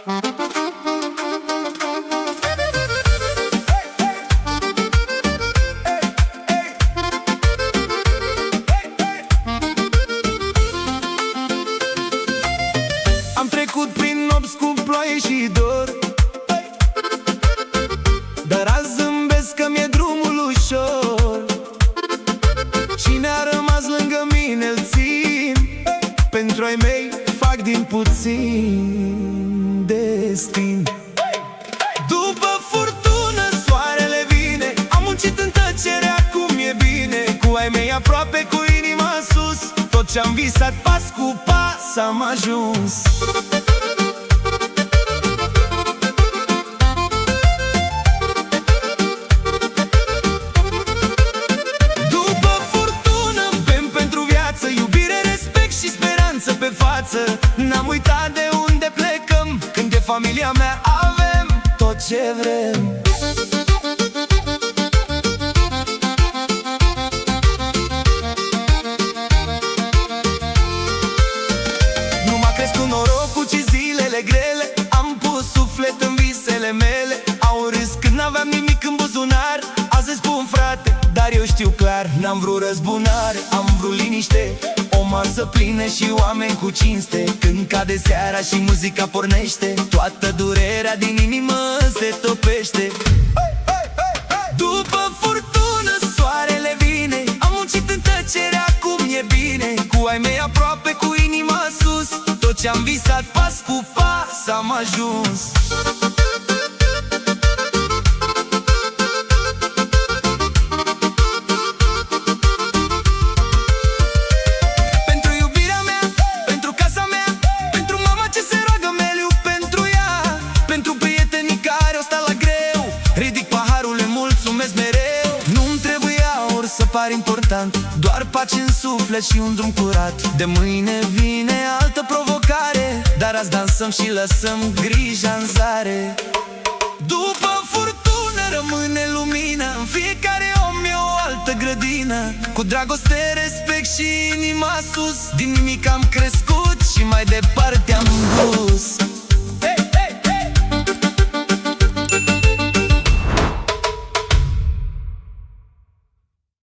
Am trecut prin nopți cu ploaie și dor, dar azi zâmbesc că mi-e drumul ușor. Cine a rămas lângă mine îl țin, pentru ai mei fac din puțin destin. După furtună soarele vine, am muncit în tăcere, acum e bine. Cu ai mei aproape, cu inima sus, tot ce-am visat pas cu pas am ajuns. După furtună bem pentru viață, iubire, respect și speranță pe față. N-am uitat de unde plecăm, când de familia mea avem tot ce vrem. Grele, am pus suflet în visele mele. Au râs când n-aveam nimic în buzunar. Azi îți spun frate, dar eu știu clar, n-am vrut răzbunare, am vrut liniște, o masă plină și oameni cu cinste. Când cade seara și muzica pornește, toată durerea din inimă se topește. După furtună soarele vine, am muncit în tăcere, acum e bine. Cu ai mei aproape, cu inima sus, tot ce-am visat pas cu pas am ajuns. Pentru iubirea mea, pentru casa mea, pentru mama ce se roagă meliu pentru ea, pentru prietenii care au stat la greu, ridic paharul, le mulțumesc mereu. Nu-mi trebuia ori să par important, doar pace în suflet și un drum curat. De mâine vine altă provocare, dar azi dansăm și lăsăm grija în zare. După furtună rămâne lumină, în fiecare om e o altă grădină. Cu dragoste, respect și inima sus, din nimic am crescut și mai departe